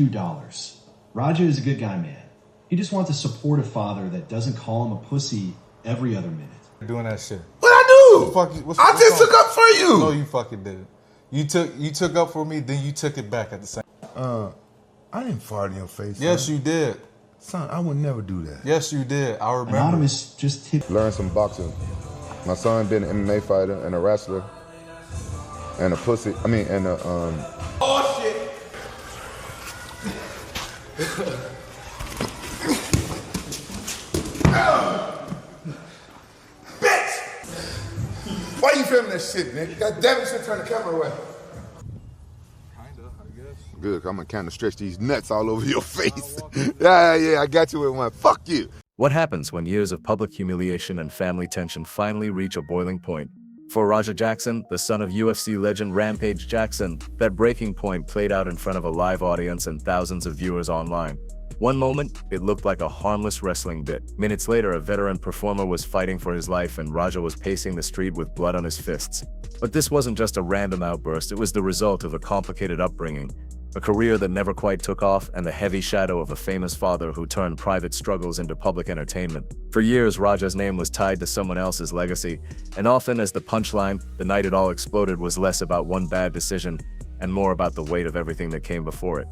$2. Raja is a good guy, man. He just wants a supportive father that doesn't call him a pussy every other minute. Doing that shit. What I do? I just took up for you. No, you fucking didn't. You took up for me, then you took it back at the same. I didn't fart in your face. Yes, son. you did. Son, I would never do that. Yes, you did. I remember. Anonymous just tipped. Learn some boxing. My son been an MMA fighter and a wrestler and a pussy. I mean, and a Oh shit! Bitch! Why you filming that shit, nigga? God damn it, you should turn the camera away. Kinda, I guess. good. I'm gonna kind of stretch these nuts all over your face. yeah, I got you with one. Fuck you. What happens when years of public humiliation and family tension finally reach a boiling point? For Rampage Jackson, the son of UFC legend Rampage Jackson, that breaking point played out in front of a live audience and thousands of viewers online. One moment, it looked like a harmless wrestling bit. Minutes later, a veteran performer was fighting for his life and Raja was pacing the street with blood on his fists. But this wasn't just a random outburst, it was the result of a complicated upbringing, a career that never quite took off, and the heavy shadow of a famous father who turned private struggles into public entertainment. For years, Raja's name was tied to someone else's legacy, and often as the punchline, the night it all exploded was less about one bad decision and more about the weight of everything that came before it.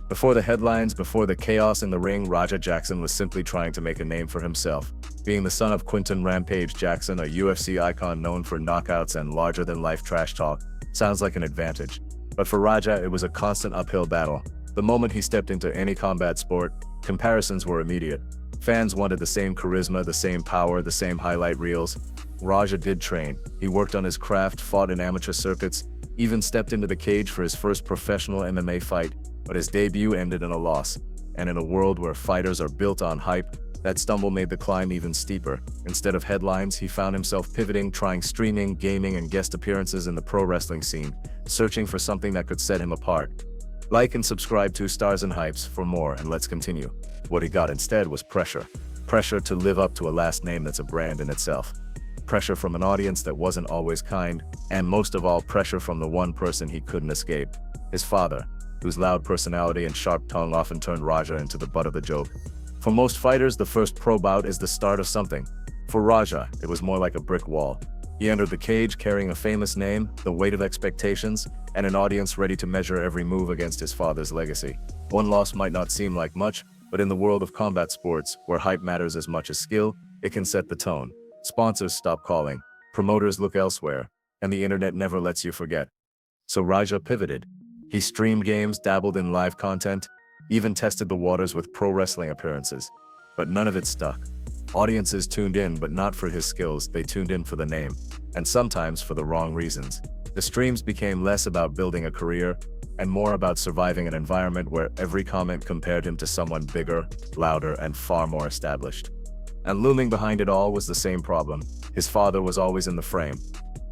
Before the headlines, before the chaos in the ring, Rampage Jackson was simply trying to make a name for himself. Being the son of Quinton Rampage Jackson, a UFC icon known for knockouts and larger-than-life trash talk, sounds like an advantage. But for Raja, it was a constant uphill battle. The moment he stepped into any combat sport, comparisons were immediate. Fans wanted the same charisma, the same power, the same highlight reels. Raja did train. He worked on his craft, fought in amateur circuits, even stepped into the cage for his first professional MMA fight. But his debut ended in a loss, and in a world where fighters are built on hype, that stumble made the climb even steeper. Instead of headlines, he found himself pivoting, trying streaming, gaming, and guest appearances in the pro wrestling scene, searching for something that could set him apart. Like and subscribe to Stars and Hypes for more, and let's continue. What he got instead was pressure. Pressure to live up to a last name that's a brand in itself. Pressure from an audience that wasn't always kind, and most of all, pressure from the one person he couldn't escape, his father, whose loud personality and sharp tongue often turned Raja into the butt of the joke. For most fighters, the first pro bout is the start of something. For Raja, it was more like a brick wall. He entered the cage carrying a famous name, the weight of expectations, and an audience ready to measure every move against his father's legacy. One loss might not seem like much, but in the world of combat sports, where hype matters as much as skill, it can set the tone. Sponsors stop calling, promoters look elsewhere, and the internet never lets you forget. So Raja pivoted. He streamed games, dabbled in live content, even tested the waters with pro wrestling appearances. But none of it stuck. Audiences tuned in, but not for his skills, they tuned in for the name, and sometimes for the wrong reasons. The streams became less about building a career, and more about surviving an environment where every comment compared him to someone bigger, louder, and far more established. And looming behind it all was the same problem. His father was always in the frame.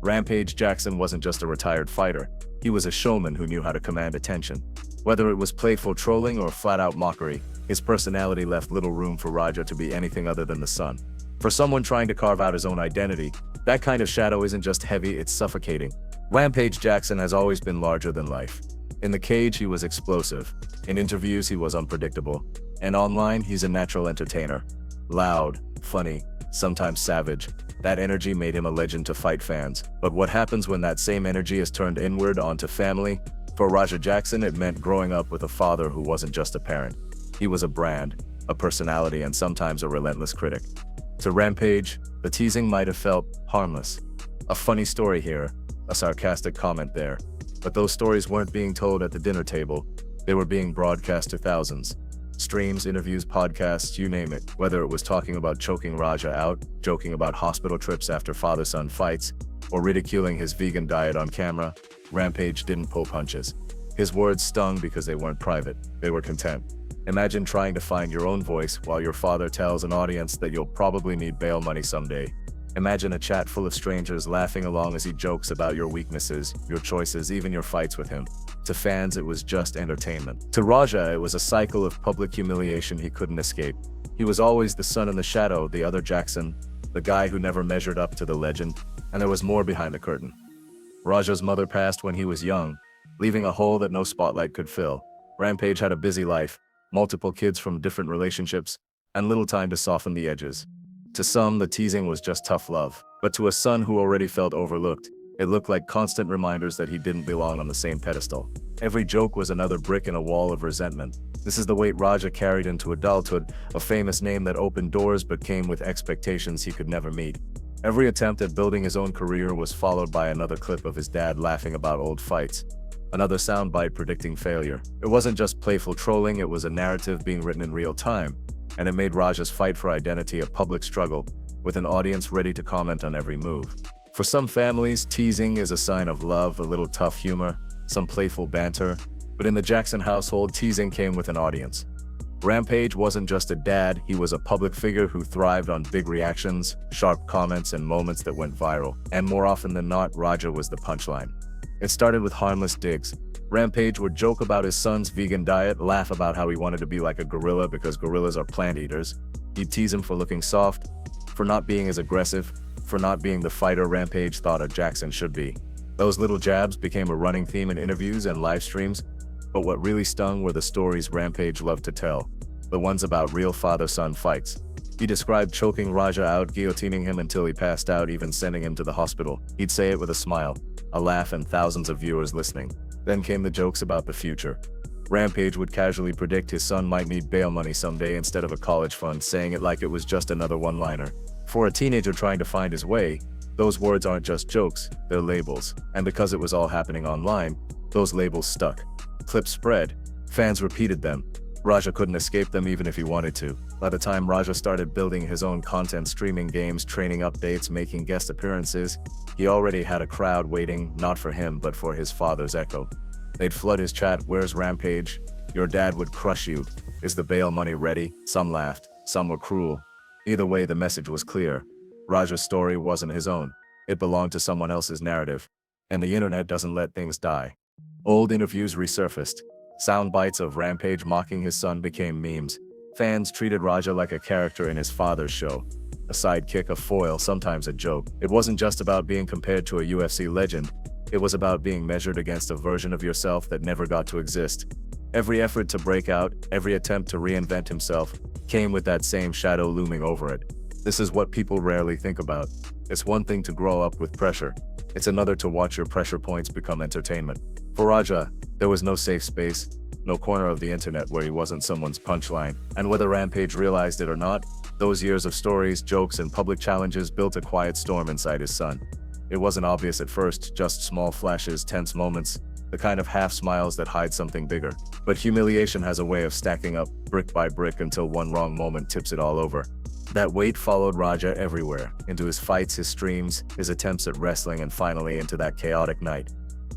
Rampage Jackson wasn't just a retired fighter. He was a showman who knew how to command attention. Whether it was playful trolling or flat-out mockery, his personality left little room for Raja to be anything other than the son. For someone trying to carve out his own identity, that kind of shadow isn't just heavy, it's suffocating. Rampage Jackson has always been larger than life. In the cage, he was explosive. In interviews, he was unpredictable. And online, he's a natural entertainer. Loud, funny, sometimes savage. That energy made him a legend to fight fans. But what happens when that same energy is turned inward onto family? For Rampage Jackson, it meant growing up with a father who wasn't just a parent. He was a brand, a personality, and sometimes a relentless critic. To Rampage, the teasing might have felt harmless. A funny story here, a sarcastic comment there. But those stories weren't being told at the dinner table. They were being broadcast to thousands. Streams, interviews, podcasts, you name it. Whether it was talking about choking Raja out, joking about hospital trips after father-son fights, or ridiculing his vegan diet on camera, Rampage didn't pull punches. His words stung because they weren't private, they were content. Imagine trying to find your own voice while your father tells an audience that you'll probably need bail money someday. Imagine a chat full of strangers laughing along as he jokes about your weaknesses, your choices, even your fights with him. To fans, it was just entertainment. To Raja, it was a cycle of public humiliation he couldn't escape. He was always the son in the shadow, the other Jackson, the guy who never measured up to the legend, and there was more behind the curtain. Raja's mother passed when he was young, leaving a hole that no spotlight could fill. Rampage had a busy life, multiple kids from different relationships, and little time to soften the edges. To some, the teasing was just tough love, but to a son who already felt overlooked, it looked like constant reminders that he didn't belong on the same pedestal. Every joke was another brick in a wall of resentment. This is the weight Raja carried into adulthood, a famous name that opened doors but came with expectations he could never meet. Every attempt at building his own career was followed by another clip of his dad laughing about old fights, another soundbite predicting failure. It wasn't just playful trolling, it was a narrative being written in real time, and it made Raja's fight for identity a public struggle, with an audience ready to comment on every move. For some families, teasing is a sign of love, a little tough humor, some playful banter, but in the Jackson household, teasing came with an audience. Rampage wasn't just a dad, he was a public figure who thrived on big reactions, sharp comments, and moments that went viral. And more often than not, Raja was the punchline. It started with harmless digs. Rampage would joke about his son's vegan diet, laugh about how he wanted to be like a gorilla because gorillas are plant eaters. He'd tease him for looking soft, for not being as aggressive, for not being the fighter Rampage thought a Jackson should be. Those little jabs became a running theme in interviews and live streams, but what really stung were the stories Rampage loved to tell, the ones about real father-son fights. He described choking Raja out, guillotining him until he passed out, even sending him to the hospital. He'd say it with a smile, a laugh, and thousands of viewers listening. Then came the jokes about the future. Rampage would casually predict his son might need bail money someday instead of a college fund, saying it like it was just another one-liner. For a teenager trying to find his way, those words aren't just jokes, they're labels. And because it was all happening online, those labels stuck. Clips spread, fans repeated them. Raja couldn't escape them even if he wanted to. By the time Raja started building his own content, streaming games, training updates, making guest appearances, he already had a crowd waiting, not for him, but for his father's echo. They'd flood his chat, "Where's Rampage? Your dad would crush you. Is the bail money ready?" Some laughed, some were cruel. Either way, the message was clear. Raja's story wasn't his own. It belonged to someone else's narrative. And the internet doesn't let things die. Old interviews resurfaced. Sound bites of Rampage mocking his son became memes. Fans treated Raja like a character in his father's show. A sidekick, a foil, sometimes a joke. It wasn't just about being compared to a UFC legend. It was about being measured against a version of yourself that never got to exist. Every effort to break out, every attempt to reinvent himself, came with that same shadow looming over it. This is what people rarely think about. It's one thing to grow up with pressure. It's another to watch your pressure points become entertainment. For Raja, there was no safe space, no corner of the internet where he wasn't someone's punchline. And whether Rampage realized it or not, those years of stories, jokes, and public challenges built a quiet storm inside his son. It wasn't obvious at first, just small flashes, tense moments, the kind of half smiles that hide something bigger. But humiliation has a way of stacking up brick by brick until one wrong moment tips it all over. That weight followed Raja everywhere, into his fights, his streams, his attempts at wrestling, and finally into that chaotic night.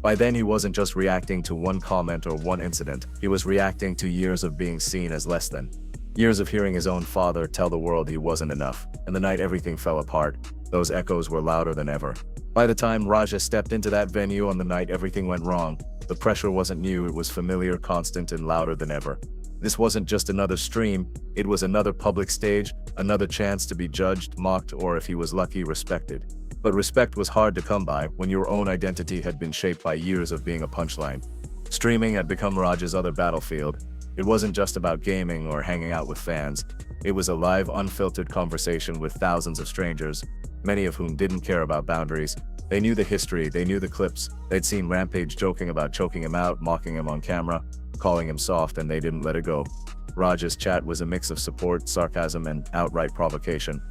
By then, he wasn't just reacting to one comment or one incident. He was reacting to years of being seen as less than. Years of hearing his own father tell the world he wasn't enough. And the night everything fell apart, those echoes were louder than ever. By the time Raja stepped into that venue on the night everything went wrong, the pressure wasn't new, it was familiar, constant, and louder than ever. This wasn't just another stream, it was another public stage, another chance to be judged, mocked, or if he was lucky, respected. But respect was hard to come by when your own identity had been shaped by years of being a punchline. Streaming had become Raja's other battlefield. It wasn't just about gaming or hanging out with fans. It was a live, unfiltered conversation with thousands of strangers, many of whom didn't care about boundaries. They knew the history, they knew the clips. They'd seen Rampage joking about choking him out, mocking him on camera, calling him soft, and they didn't let it go. Raja's chat was a mix of support, sarcasm, and outright provocation.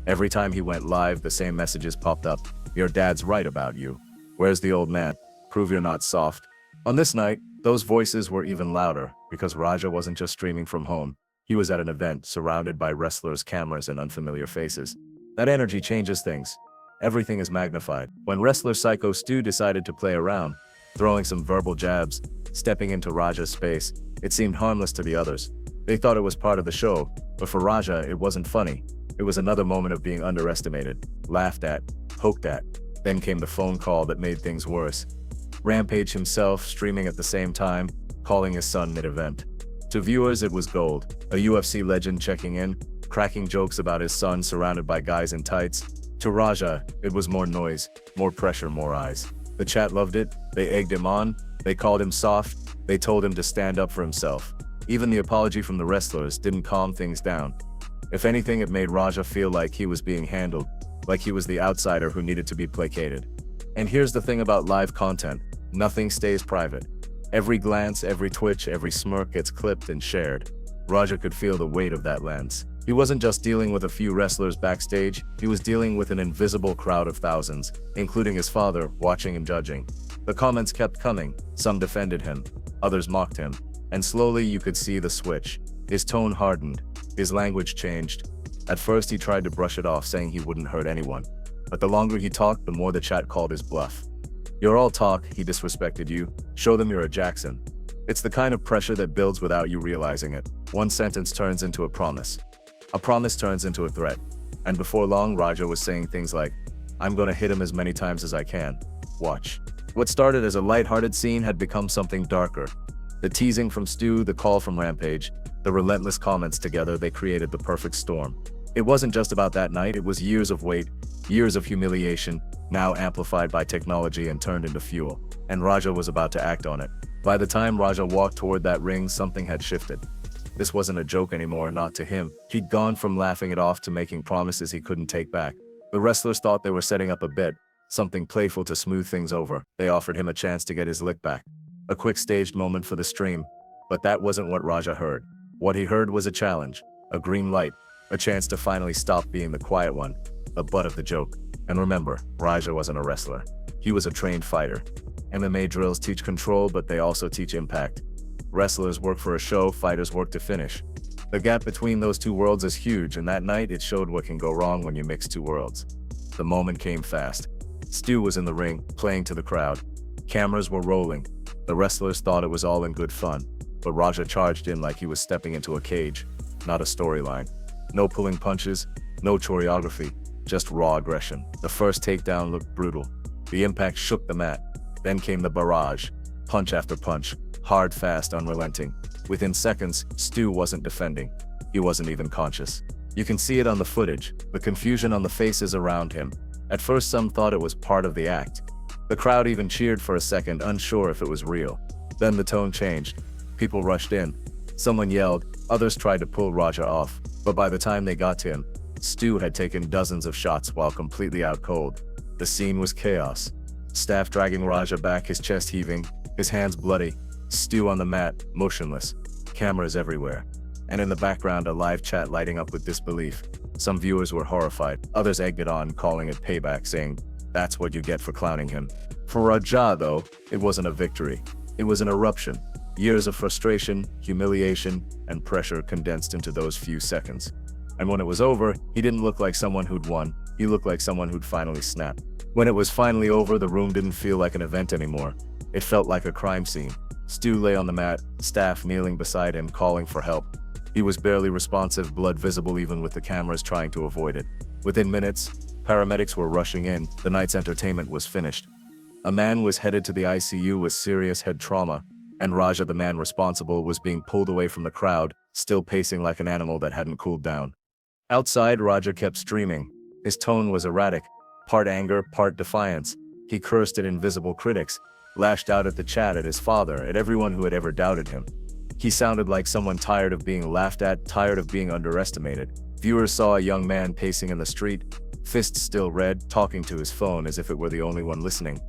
Every time he went live, the same messages popped up. "Your dad's right about you. Where's the old man? Prove you're not soft." On this night, those voices were even louder, because Raja wasn't just streaming from home. He was at an event, surrounded by wrestlers, cameras, and unfamiliar faces. That energy changes things. Everything is magnified. When wrestler Psycho Stu decided to play around, throwing some verbal jabs, stepping into Raja's space, it seemed harmless to the others. They thought it was part of the show, but for Raja, it wasn't funny. It was another moment of being underestimated, laughed at, poked at. Then came the phone call that made things worse. Rampage himself streaming at the same time, calling his son mid-event. To viewers, it was gold. A UFC legend checking in, cracking jokes about his son surrounded by guys in tights. To Raja, it was more noise, more pressure, more eyes. The chat loved it, they egged him on, they called him soft, They told him to stand up for himself. Even the apology from the wrestlers didn't calm things down. If anything, it made Raja feel like he was being handled, like he was the outsider who needed to be placated. And here's the thing about live content: nothing stays private. Every glance, every twitch, every smirk gets clipped and shared. Raja could feel the weight of that lens. He wasn't just dealing with a few wrestlers backstage, he was dealing with an invisible crowd of thousands, including his father, watching and judging. The comments kept coming. Some defended him, others mocked him. And slowly you could see the switch. His tone hardened. His language changed. At first he tried to brush it off, saying he wouldn't hurt anyone. But the longer he talked, the more the chat called his bluff. "You're all talk," he disrespected you. "Show them you're a Jackson." It's the kind of pressure that builds without you realizing it. One sentence turns into a promise. A promise turns into a threat. And before long, Raja was saying things like, "I'm gonna hit him as many times as I can. Watch." What started as a lighthearted scene had become something darker. The teasing from Stu, the call from Rampage, the relentless comments together, they created the perfect storm. It wasn't just about that night, it was years of weight, years of humiliation, now amplified by technology and turned into fuel. And Raja was about to act on it. By the time Raja walked toward that ring, something had shifted. This wasn't a joke anymore, not to him. He'd gone from laughing it off to making promises he couldn't take back. The wrestlers thought they were setting up a bit, something playful to smooth things over. They offered him a chance to get his lick back. A quick staged moment for the stream. But that wasn't what Raja heard. What he heard was a challenge, a green light, a chance to finally stop being the quiet one, the butt of the joke. And remember, Raja wasn't a wrestler. He was a trained fighter. MMA drills teach control, but they also teach impact. Wrestlers work for a show, fighters work to finish. The gap between those two worlds is huge, and that night it showed what can go wrong when you mix two worlds. The moment came fast. Stu was in the ring, playing to the crowd. Cameras were rolling. The wrestlers thought it was all in good fun, but Raja charged in like he was stepping into a cage, not a storyline. No pulling punches, no choreography, just raw aggression. The first takedown looked brutal. The impact shook the mat. Then came the barrage, punch after punch, hard, fast, unrelenting. Within seconds, Stu wasn't defending. He wasn't even conscious. You can see it on the footage, the confusion on the faces around him. At first, some thought it was part of the act. The crowd even cheered for a second, unsure if it was real. Then the tone changed. People rushed in. Someone yelled, others tried to pull Raja off. But by the time they got to him, Stu had taken dozens of shots while completely out cold. The scene was chaos. Staff dragging Raja back, his chest heaving, his hands bloody. Stu on the mat, motionless. Cameras everywhere. And in the background, a live chat lighting up with disbelief. Some viewers were horrified. Others egged it on, calling it payback, saying, "That's what you get for clowning him." For Raja, though, it wasn't a victory. It was an eruption. Years of frustration, humiliation, and pressure condensed into those few seconds. And when it was over, he didn't look like someone who'd won. He looked like someone who'd finally snapped. When it was finally over, the room didn't feel like an event anymore. It felt like a crime scene. Stu lay on the mat, staff kneeling beside him, calling for help. He was barely responsive, blood visible even with the cameras trying to avoid it. Within minutes, paramedics were rushing in. The night's entertainment was finished. A man was headed to the ICU with serious head trauma, and Raja, the man responsible, was being pulled away from the crowd, still pacing like an animal that hadn't cooled down. Outside, Raja kept streaming. His tone was erratic, part anger, part defiance. He cursed at invisible critics, lashed out at the chat, at his father, at everyone who had ever doubted him. He sounded like someone tired of being laughed at, tired of being underestimated. Viewers saw a young man pacing in the street, fists still red, talking to his phone as if it were the only one listening.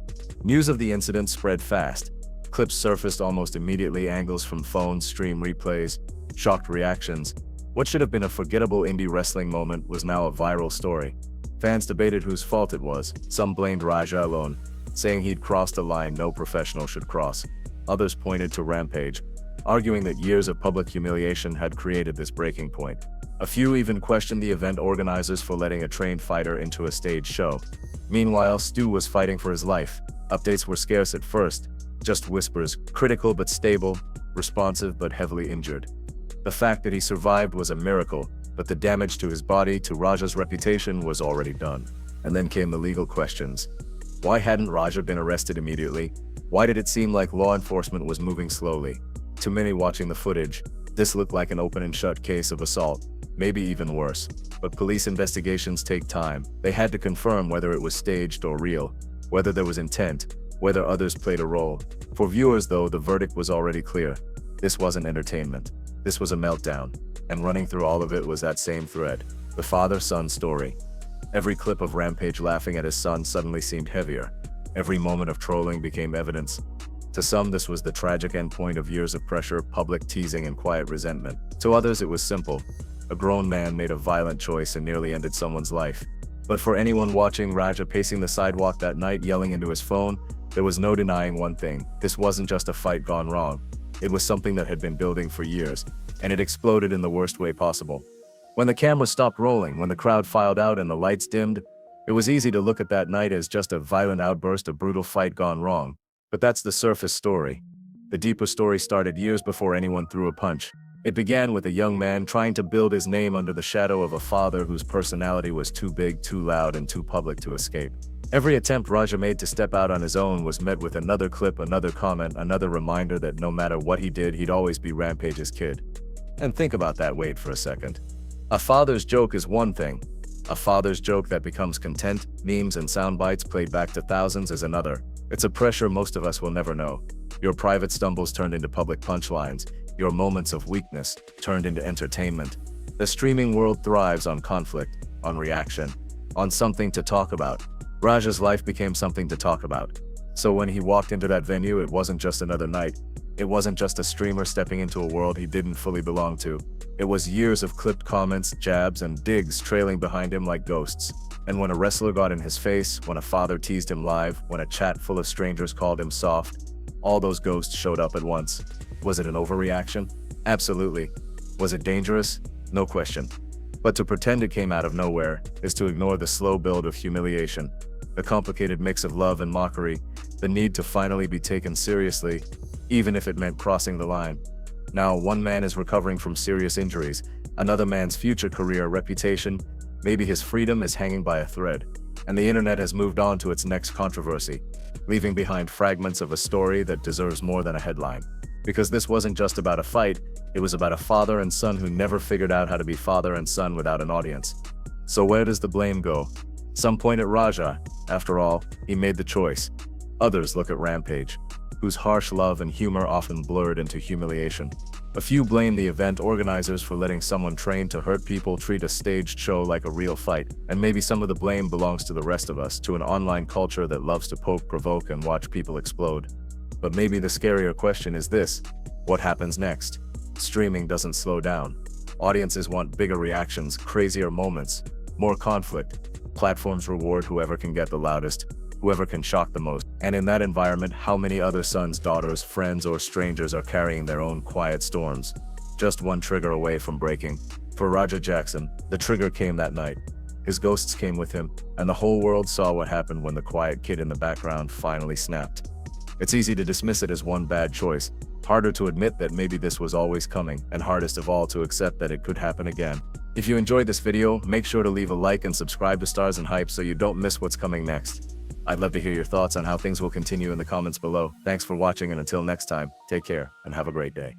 News of the incident spread fast. Clips surfaced almost immediately, angles from phones, stream replays, shocked reactions. What should have been a forgettable indie wrestling moment was now a viral story. Fans debated whose fault it was. Some blamed Raja alone, saying he'd crossed a line no professional should cross. Others pointed to Rampage, arguing that years of public humiliation had created this breaking point. A few even questioned the event organizers for letting a trained fighter into a stage show. Meanwhile, Stu was fighting for his life. Updates were scarce at first, just whispers, critical but stable, responsive but heavily injured. The fact that he survived was a miracle, but the damage to his body, to Raja's reputation, was already done. And then came the legal questions. Why hadn't Raja been arrested immediately? Why did it seem like law enforcement was moving slowly? To many watching the footage, this looked like an open and shut case of assault, maybe even worse. But police investigations take time. They had to confirm whether it was staged or real, whether there was intent, whether others played a role. For viewers, though, the verdict was already clear. This wasn't entertainment. This was a meltdown. And running through all of it was that same thread. The father-son story. Every clip of Rampage laughing at his son suddenly seemed heavier. Every moment of trolling became evidence. To some, this was the tragic endpoint of years of pressure, public teasing, and quiet resentment. To others, it was simple. A grown man made a violent choice and nearly ended someone's life. But for anyone watching Raja pacing the sidewalk that night yelling into his phone, there was no denying one thing. This wasn't just a fight gone wrong. It was something that had been building for years, and it exploded in the worst way possible. When the camera stopped rolling, when the crowd filed out and the lights dimmed, it was easy to look at that night as just a violent outburst, a brutal fight gone wrong. But that's the surface story. The deeper story started years before anyone threw a punch. It began with a young man trying to build his name under the shadow of a father whose personality was too big, too loud, and too public to escape. Every attempt Raja made to step out on his own was met with another clip, another comment, another reminder that no matter what he did, he'd always be Rampage's kid. And think about that weight for a second. A father's joke is one thing. A father's joke that becomes content, memes, and sound bites played back to thousands is another. It's a pressure most of us will never know. Your private stumbles turned into public punchlines. Your moments of weakness turned into entertainment. The streaming world thrives on conflict, on reaction, on something to talk about. Raja's life became something to talk about. So when he walked into that venue, it wasn't just another night. It wasn't just a streamer stepping into a world he didn't fully belong to. It was years of clipped comments, jabs, and digs trailing behind him like ghosts. And when a wrestler got in his face, when a father teased him live, when a chat full of strangers called him soft, all those ghosts showed up at once. Was it an overreaction? Absolutely. Was it dangerous? No question. But to pretend it came out of nowhere is to ignore the slow build of humiliation, the complicated mix of love and mockery, the need to finally be taken seriously, even if it meant crossing the line. Now, one man is recovering from serious injuries, another man's future career, reputation, maybe his freedom is hanging by a thread, and the internet has moved on to its next controversy, leaving behind fragments of a story that deserves more than a headline. Because this wasn't just about a fight, it was about a father and son who never figured out how to be father and son without an audience. So where does the blame go? Some point at Raja. After all, he made the choice. Others look at Rampage, whose harsh love and humor often blurred into humiliation. A few blame the event organizers for letting someone trained to hurt people treat a staged show like a real fight, and maybe some of the blame belongs to the rest of us, to an online culture that loves to poke, provoke, and watch people explode. But maybe the scarier question is this: what happens next? Streaming doesn't slow down. Audiences want bigger reactions, crazier moments, more conflict. Platforms reward whoever can get the loudest, whoever can shock the most. And in that environment, how many other sons, daughters, friends, or strangers are carrying their own quiet storms? Just one trigger away from breaking. For Raja Jackson, the trigger came that night. His ghosts came with him, and the whole world saw what happened when the quiet kid in the background finally snapped. It's easy to dismiss it as one bad choice. Harder to admit that maybe this was always coming, and hardest of all to accept that it could happen again. If you enjoyed this video, make sure to leave a like and subscribe to Stars and Hype so you don't miss what's coming next. I'd love to hear your thoughts on how things will continue in the comments below. Thanks for watching, and until next time, take care and have a great day.